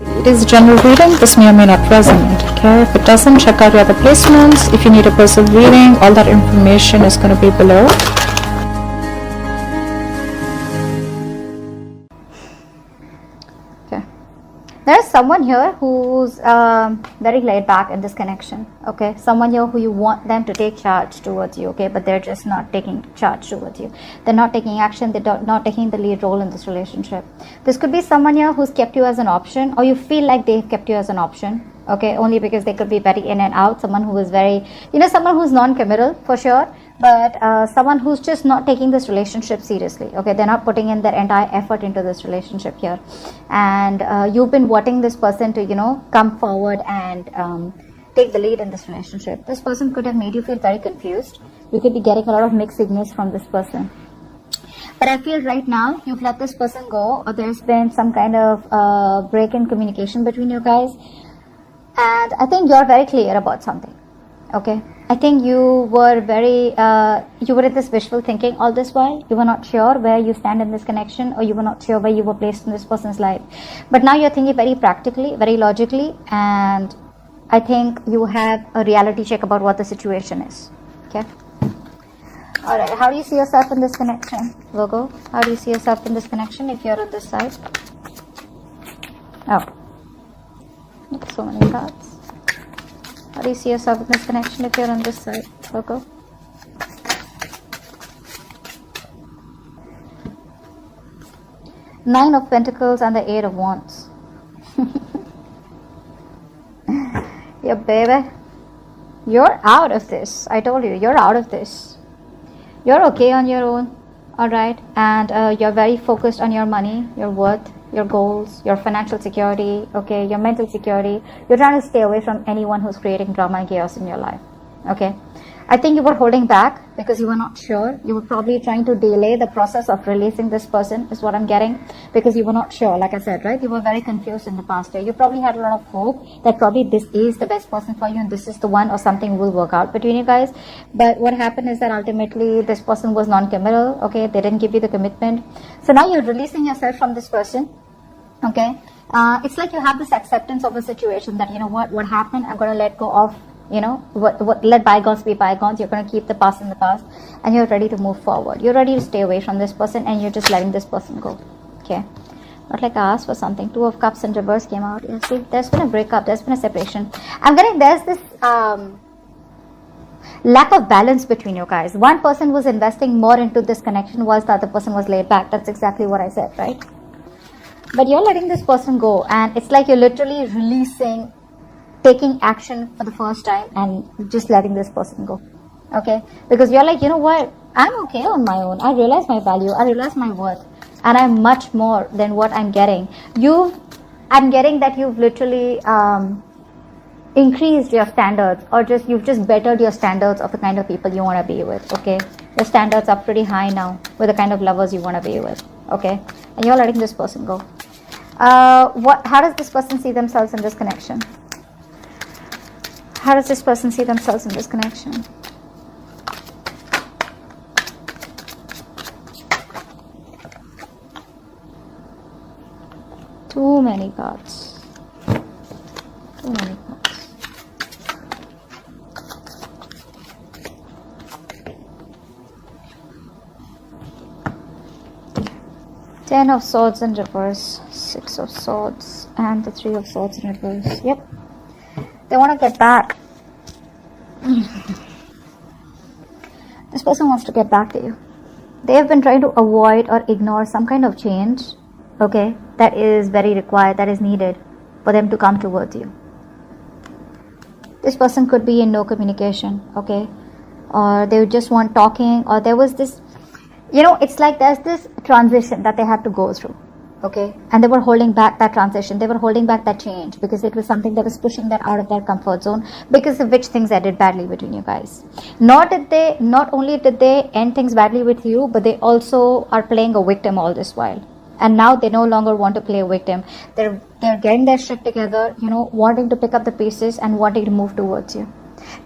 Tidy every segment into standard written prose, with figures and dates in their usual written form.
It is a general reading. This may or may not resonate. Okay, if it doesn't, check out your other placements. If you need a personal reading, all that information is going to be below. Okay, there is someone here who's very laid back in this connection. Okay, someone here who you want them to take charge towards you. Okay, but they're just not taking charge towards you. They're not taking action. They're not taking the lead role in this relationship. This could be someone here who's kept you as an option, or you feel like they've kept you as an option. Okay, only because they could be very in and out. Someone who is very, someone who's non-committal for sure, but someone who's just not taking this relationship seriously. Okay, they're not putting in their entire effort into this relationship here, and you've been wanting this person to come forward and take the lead in this relationship. This person could have made you feel very confused. You could be getting a lot of mixed signals from this person. But I feel right now you've let this person go, or there's been some kind of break in communication between you guys. And I think you're very clear about something. Okay, I think you were in this wishful thinking all this while. You were not sure where you stand in this connection, or you were not sure where you were placed in this person's life. But now you're thinking very practically, very logically, and I think you have a reality check about what the situation is. Okay. Alright, how do you see yourself in this connection, Virgo? How do you see yourself in this connection if you're on this side? Oh. So many cards. How do you see yourself in this connection if you're on this side, Virgo? Nine of Pentacles and the Eight of Wands. Yeah, baby. You're out of this. I told you, you're out of this. You're okay on your own, alright? And you're very focused on your money, your worth, your goals, your financial security, okay, your mental security. You're trying to stay away from anyone who's creating drama and chaos in your life, okay? I think you were holding back because you were not sure. You were probably trying to delay the process of releasing this person, is what I'm getting, because you were not sure, like I said, right? You were very confused in the past year. You probably had a lot of hope that probably this is the best person for you and this is the one, or something will work out between you guys. But what happened is that ultimately this person was non-committal, okay? They didn't give you the commitment. So now you're releasing yourself from this person, okay? It's like you have this acceptance of a situation that, what happened, I'm going to let go of. Let bygones be bygones. You're going to keep the past in the past, and you're ready to move forward. You're ready to stay away from this person, and you're just letting this person go. Okay, not like I asked for something. Two of Cups in reverse came out. Yeah, see, there's been a breakup, there's been a separation. I'm getting there's this lack of balance between you guys. One person was investing more into this connection, whilst the other person was laid back. That's exactly what I said, right? But you're letting this person go, and it's like you're literally releasing, taking action for the first time and just letting this person go. Okay, because you're like, what, I'm okay on my own. I realize my value, I realize my worth, and I'm much more than what I'm getting. I'm getting that you've literally increased your standards, or you've just bettered your standards of the kind of people you want to be with. Okay, your standards are pretty high now with the kind of lovers you want to be with. Okay, and you're letting this person go. How does this person see themselves in this connection? How does this person see themselves in this connection? Too many cards. Too many cards. Ten of Swords in reverse, Six of Swords, and the Three of Swords in reverse. Yep. They want to get back. This person wants to get back to you. They have been trying to avoid or ignore some kind of change, okay, that is very required, that is needed for them to come towards you. This person could be in no communication, okay, or they just want talking, or there was this, it's like there's this transition that they had to go through. Okay, and they were holding back that transition, they were holding back that change, because it was something that was pushing them out of their comfort zone, because of which things ended badly between you guys. Not only did they end things badly with you, but they also are playing a victim all this while. And now they no longer want to play a victim. They're getting their shit together, wanting to pick up the pieces and wanting to move towards you.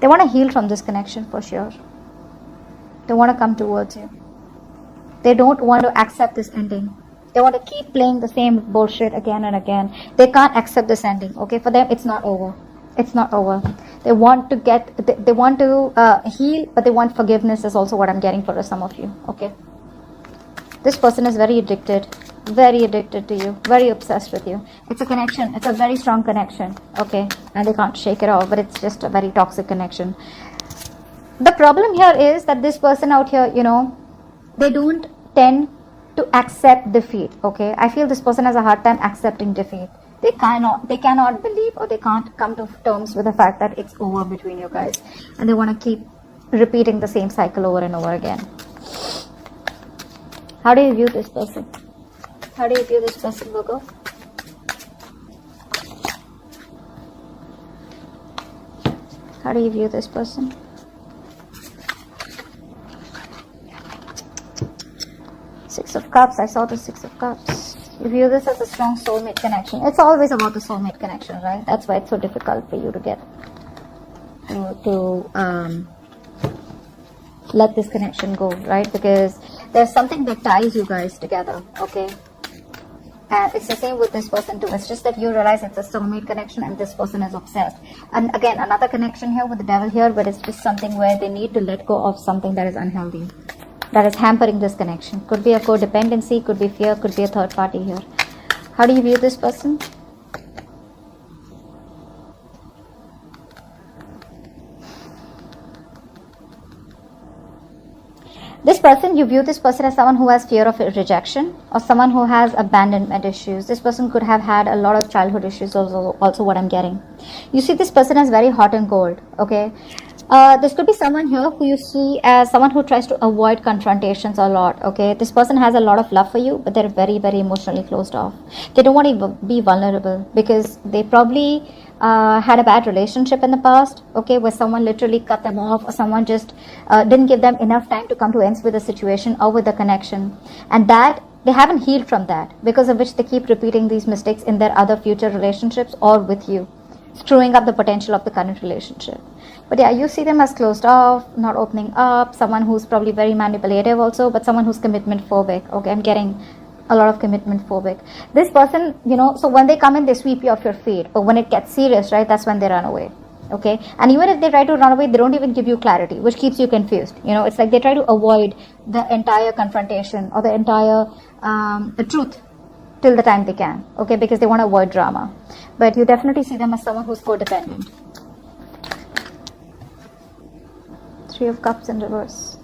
They want to heal from this connection for sure. They want to come towards you. They don't want to accept this ending. They want to keep playing the same bullshit again and again. They can't accept this ending. Okay, for them it's not over. It's not over. They want to they want to heal, but they want forgiveness is also what I'm getting for some of you. Okay, this person is very addicted to you, very obsessed with you. It's a connection. It's a very strong connection. Okay, and they can't shake it off, but it's just a very toxic connection. The problem here is that this person out here, you know, they don't tend to accept defeat. Okay, I feel this person has a hard time accepting defeat. They cannot believe, or they can't come to terms with the fact that it's over between you guys, and they want to keep repeating the same cycle over and over again. How do you view this person? How do you view this person, Virgo? How do you view this person? Six of Cups. I saw the Six of Cups. You view this as a strong soulmate connection. It's always about the soulmate connection, right? That's why it's so difficult for you to get to let this connection go, right? Because there's something that ties you guys together, okay? And it's the same with this person too. It's just that you realize it's a soulmate connection and this person is obsessed. And again, another connection here with the devil here, but it's just something where they need to let go of something that is unhealthy, that is hampering this connection. Could be a codependency, could be fear, could be a third party here. How do you view this person? This person, you view this person as someone who has fear of rejection or someone who has abandonment issues. This person could have had a lot of childhood issues, also what I'm getting. You see this person as very hot and cold, okay? This could be someone here who you see as someone who tries to avoid confrontations a lot, okay? This person has a lot of love for you, but they're very, very emotionally closed off. They don't want to be vulnerable because they probably had a bad relationship in the past, okay, where someone literally cut them off or someone just didn't give them enough time to come to ends with the situation or with the connection. And that they haven't healed from that, because of which they keep repeating these mistakes in their other future relationships or with you, screwing up the potential of the current relationship. But yeah, you see them as closed off, not opening up, someone who's probably very manipulative also, but someone who's commitment phobic. Okay, I'm getting a lot of commitment phobic. This person, you know, so when they come in, they sweep you off your feet. But when it gets serious, right, that's when they run away. Okay, and even if they try to run away, they don't even give you clarity, which keeps you confused. You know, it's like they try to avoid the entire confrontation or the entire the truth till the time they can. Okay, because they want to avoid drama. But you definitely see them as someone who's codependent. Three of Cups in reverse.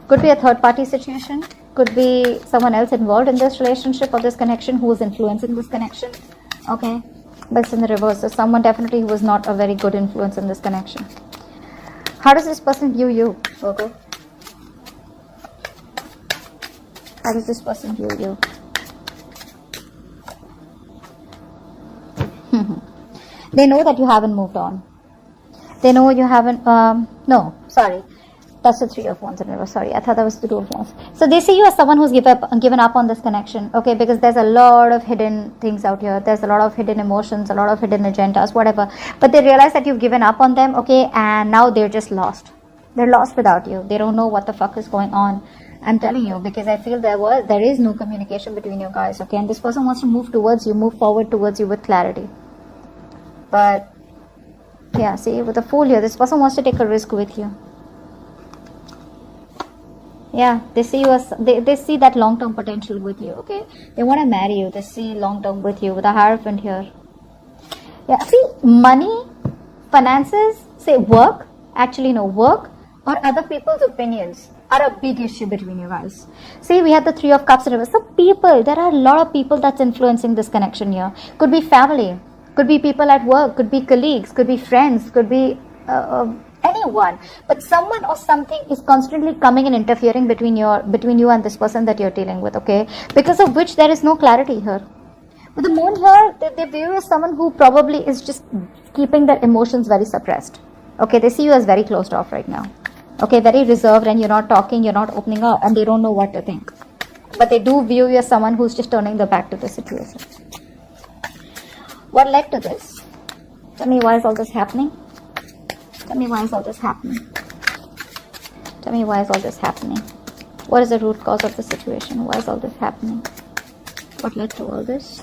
Could be a third party situation. Could be someone else involved in this relationship or this connection who is influencing this connection. Okay, but it's in the reverse. So someone definitely who is not a very good influence in this connection. How does this person view you, Virgo? How does this person view you? They know that you haven't moved on. They know you haven't, no, sorry. That's the Three of Wands in reverse. Sorry, I thought that was the Two of Wands. So they see you as someone who's given up on this connection, okay? Because there's a lot of hidden things out here. There's a lot of hidden emotions, a lot of hidden agendas, whatever. But they realize that you've given up on them, okay? And now they're just lost. They're lost without you. They don't know what the fuck is going on. I'm telling you, because I feel there is no communication between you guys, okay? And this person wants to move towards you, move forward towards you with clarity. But yeah, see, with the Fool here, this person wants to take a risk with you. Yeah, they see you as they see that long-term potential with you, okay? They want to marry you. They see long-term with you with a Hierophant here. Yeah, see, money, finances, say work, actually no, work or other people's opinions are a big issue between you guys. See, we have the Three of Cups in reverse. So people, there are a lot of people that's influencing this connection here. Could be family, could be people at work, could be colleagues, could be friends, could be anyone, but someone or something is constantly coming and interfering between you and this person that you're dealing with, okay? Because of which there is no clarity here. With the Moon here, they view you as someone who probably is just keeping their emotions very suppressed. Okay, they see you as very closed off right now. Okay, very reserved, and you're not talking, you're not opening up, and they don't know what to think. But they do view you as someone who's just turning their back to the situation. What led to this? Tell me, why is all this happening? Tell me, why is all this happening? Tell me, why is all this happening? What is the root cause of the situation? Why is all this happening? What led to all this?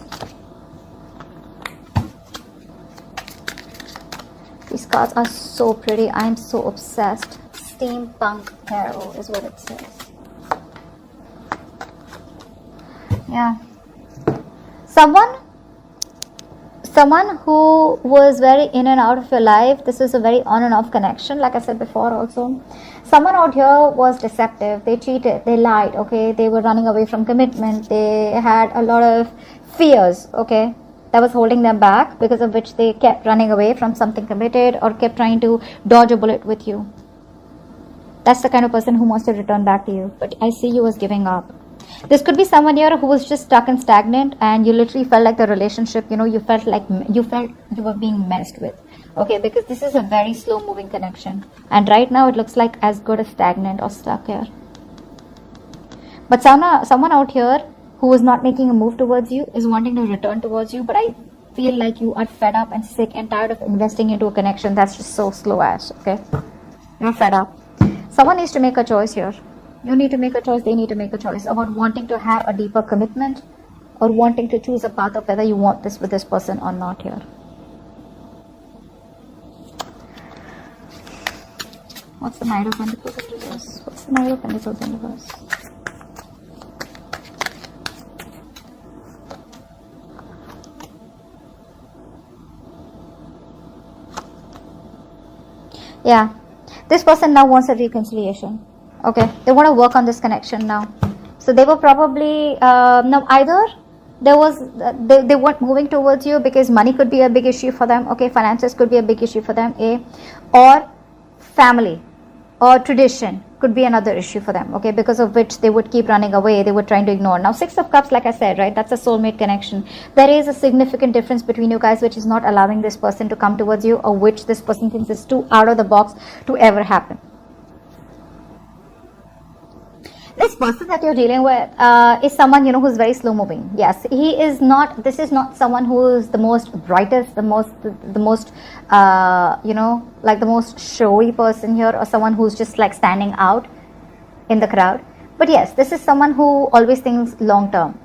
These cards are so pretty. I am so obsessed. Steampunk tarot is what it says. Yeah. Someone who was very in and out of your life. This is a very on and off connection, like I said before also. Someone out here was deceptive. They cheated, they lied, okay? They were running away from commitment. They had a lot of fears, okay, that was holding them back, because of which they kept running away from something committed or kept trying to dodge a bullet with you. That's the kind of person who wants to return back to you. But I see you as giving up. This could be someone here who was just stuck and stagnant, and you literally felt like the relationship, you felt you were being messed with. Okay, because this is a very slow moving connection. And right now it looks like as good as stagnant or stuck here. But someone out here who is not making a move towards you is wanting to return towards you. But I feel like you are fed up and sick and tired of investing into a connection that's just so slow ass. Okay, you're fed up. Someone needs to make a choice here. You need to make a choice, they need to make a choice about wanting to have a deeper commitment or wanting to choose a path of whether you want this with this person or not here. What's the Knight of Pentacles in reverse? What's the Knight of Pentacles in reverse? Yeah, this person now wants a reconciliation. Okay, they want to work on this connection now. So they were probably now either they weren't moving towards you because money could be a big issue for them. Okay, finances could be a big issue for them. Or family or tradition could be another issue for them. Okay, because of which they would keep running away. They were trying to ignore. Now 6 of Cups, like I said, right? That's a soulmate connection. There is a significant difference between you guys, which is not allowing this person to come towards you, or which this person thinks is too out of the box to ever happen. This person that you're dealing with is someone, who's very slow moving. Yes, he is not, this is not someone who is the most brightest, the most, like the most showy person here, or someone who's just like standing out in the crowd. But yes, this is someone who always thinks long term.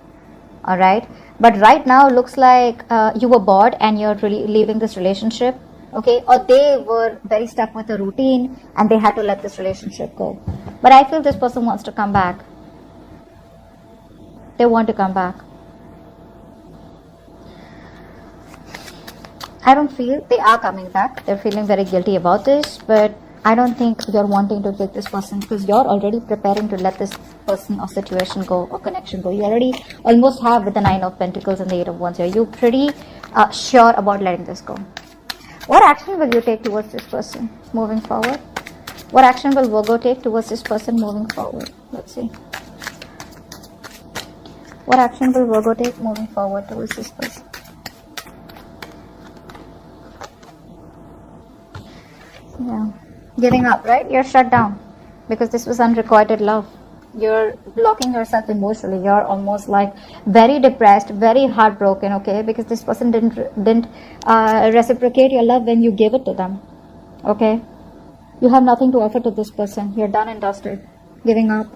All right. But right now looks like you were bored and you're really leaving this relationship. Okay, or they were very stuck with a routine and they had to let this relationship go. But I feel this person wants to come back. They want to come back. I don't feel they are coming back. They're feeling very guilty about this, but I don't think you're wanting to take this person, because you're already preparing to let this person or situation go or connection go. You already almost have with the 9 of Pentacles and the 8 of Wands here. You're pretty sure about letting this go. What action will you take towards this person moving forward? What action will Virgo take towards this person moving forward? Let's see. What action will Virgo take moving forward towards this person? Yeah. Giving up, right? You're shut down because this was unrequited love. You're blocking yourself emotionally. You're almost like very depressed, very heartbroken, okay? Because this person didn't reciprocate your love when you gave it to them, okay? You have nothing to offer to this person. You're done and dusted. Giving up.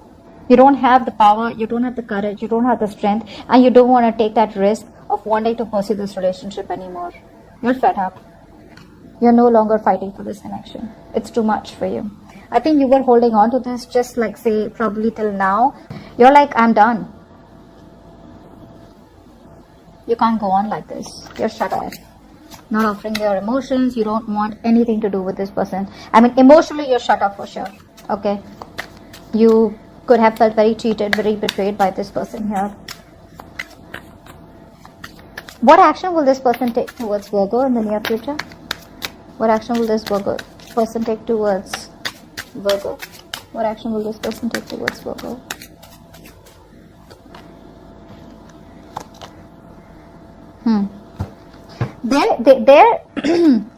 You don't have the power, you don't have the courage, you don't have the strength, and you don't want to take that risk of wanting to pursue this relationship anymore. You're fed up. You're no longer fighting for this connection. It's too much for you. I think you were holding on to this just like, say, probably till now. You're like, I'm done. You can't go on like this. You're shut off. Not offering your emotions. You don't want anything to do with this person. I mean, emotionally, you're shut off for sure. Okay. You could have felt very cheated, very betrayed by this person here. What action will this person take towards Virgo in the near future? What action will this person take towards Virgo? What action will this person take towards Virgo? They're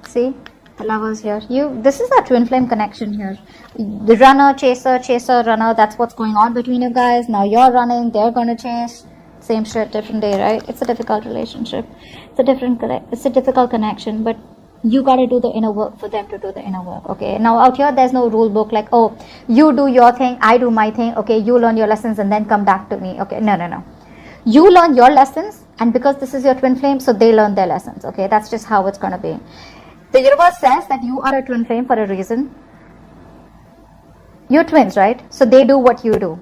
see, the Lovers here. This is a twin flame connection here. The runner, chaser, runner. That's what's going on between you guys. Now you're running, they're gonna chase. Same shit, different day, right? It's a difficult relationship. It's a difficult connection, but you got to do the inner work for them to do the inner work. Okay, now out here there's no rule book like, oh, you do your thing, I do my thing, okay, you learn your lessons and then come back to me. Okay, no. You learn your lessons, and because this is your twin flame, so they learn their lessons. Okay, that's just how it's going to be. The universe says that you are a twin flame for a reason. You're twins, right? So they do what you do.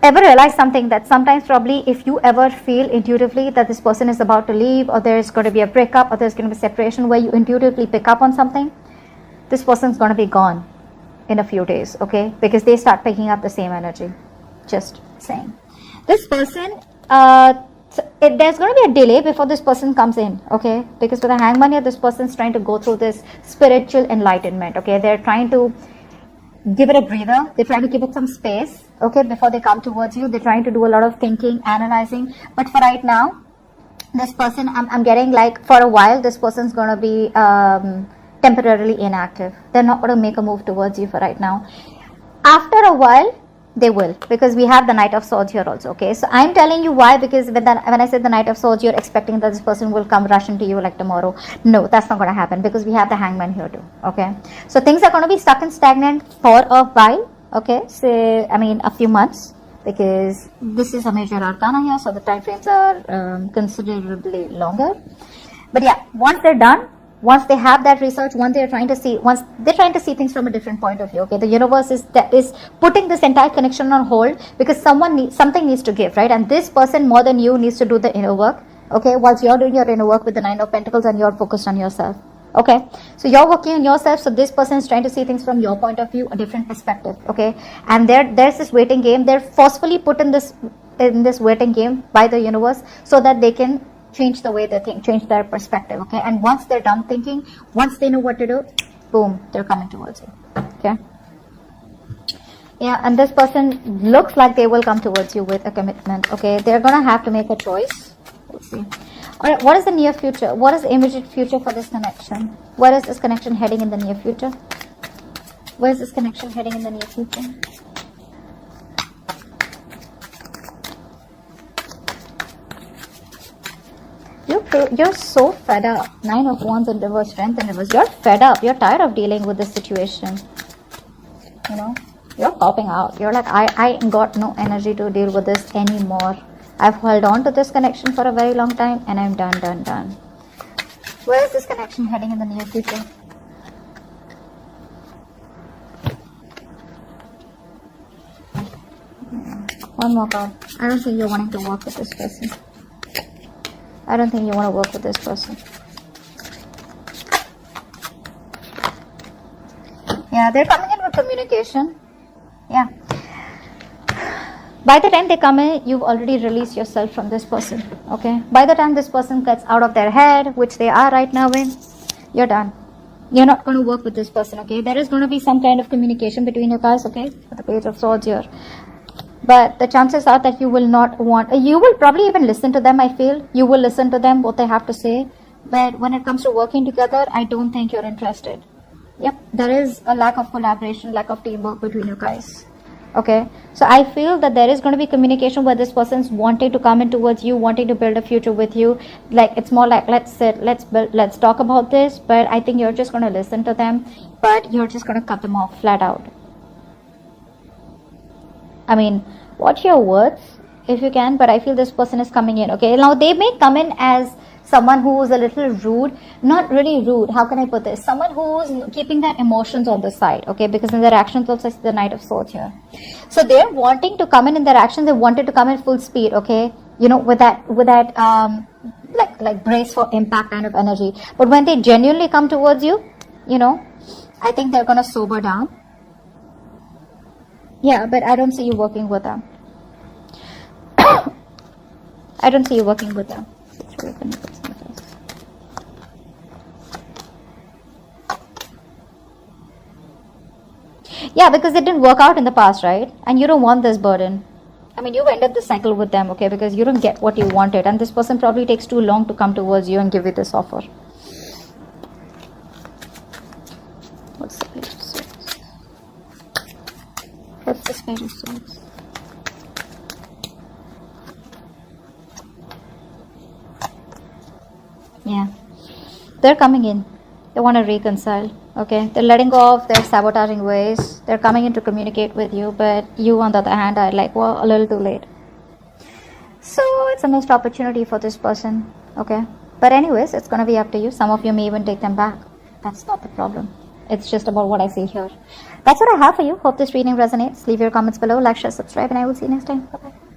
Ever realize something, that sometimes probably if you ever feel intuitively that this person is about to leave, or there's going to be a breakup, or there's going to be separation, where you intuitively pick up on something, this person's going to be gone in a few days, okay? Because they start picking up the same energy. Just saying. This person, there's going to be a delay before this person comes in, okay? Because with the Hangman here, this person's trying to go through this spiritual enlightenment, okay? They're trying to give it a breather. They're trying to give it some space, okay, before they come towards you. They're trying to do a lot of thinking, analyzing. But for right now, this person, I'm getting like for a while, this person's going to be temporarily inactive. They're not going to make a move towards you for right now. After a while, they will, because we have the Knight of Swords here also, okay? So I'm telling you why, because when I said the Knight of Swords, you're expecting that this person will come rush into you like tomorrow. No, that's not going to happen, because we have the Hangman here too, okay? So things are going to be stuck and stagnant for a while, okay? So, I mean, a few months, because this is a major arcana here, so the time frames are considerably longer. But yeah, once they're done, once they have that research, once they're trying to see things from a different point of view, okay? The universe is putting this entire connection on hold, because something needs to give, right? And this person more than you needs to do the inner work, okay? Whilst you're doing your inner work with the Nine of Pentacles, and you're focused on yourself, okay? So you're working on yourself, so this person is trying to see things from your point of view, a different perspective, okay? And there's this waiting game. They're forcefully put in this waiting game by the universe, so that they can change the way they think, change their perspective, okay? And once they're done thinking, once they know what to do, boom, they're coming towards you, okay? Yeah, and this person looks like they will come towards you with a commitment, okay? They're going to have to make a choice. Let's see. All right, what is the near future? What is the immediate future for this connection? Where is this connection heading in the near future? Where is this connection heading in the near future? You're so fed up. Nine of Wands in reverse, Strength in reverse. You're fed up. You're tired of dealing with this situation. You know, you're popping out. You're like, I ain't got no energy to deal with this anymore. I've held on to this connection for a very long time, and I'm done. Where is this connection heading in the near future? One more card. I don't think you're wanting to work with this person. I don't think you want to work with this person. Yeah, they're coming in with communication. Yeah. By the time they come in, you've already released yourself from this person. Okay? By the time this person gets out of their head, which they are right now in, you're done. You're not going to work with this person, okay? There is going to be some kind of communication between you guys, okay? For the Page of Swords here. But the chances are that you will not want, you will probably even listen to them, I feel. You will listen to them, what they have to say. But when it comes to working together, I don't think you're interested. Yep, there is a lack of collaboration, lack of teamwork between you guys. Okay, so I feel that there is going to be communication where this person's wanting to come in towards you, wanting to build a future with you. Like, it's more like, let's sit, let's talk about this. But I think you're just going to listen to them, but you're just going to cut them off flat out. I mean, watch your words if you can, but I feel this person is coming in, okay? Now, they may come in as someone who is a little rude, not really rude, how can I put this? Someone who is keeping their emotions on the side, okay? Because in their actions also is the Knight of Swords here. So they're wanting to come in their actions, they wanted to come in full speed, okay? You know, with that like brace for impact kind of energy. But when they genuinely come towards you, you know, I think they're going to sober down. Yeah, but I don't see you working with them. I don't see you working with them. Yeah, because it didn't work out in the past, right? And you don't want this burden. I mean, you've ended the cycle with them, okay? Because you don't get what you wanted. And this person probably takes too long to come towards you and give you this offer. What's the Page of Swords? What's this Page of Swords? Yeah. They're coming in. They want to reconcile. Okay. They're letting go of their sabotaging ways. They're coming in to communicate with you. But you, on the other hand, are like, well, a little too late. it's a missed opportunity for this person. Okay. But anyways, it's going to be up to you. Some of you may even take them back. That's not the problem. It's just about what I see here. That's what I have for you. Hope this reading resonates. Leave your comments below, like, share, subscribe, and I will see you next time. Bye-bye.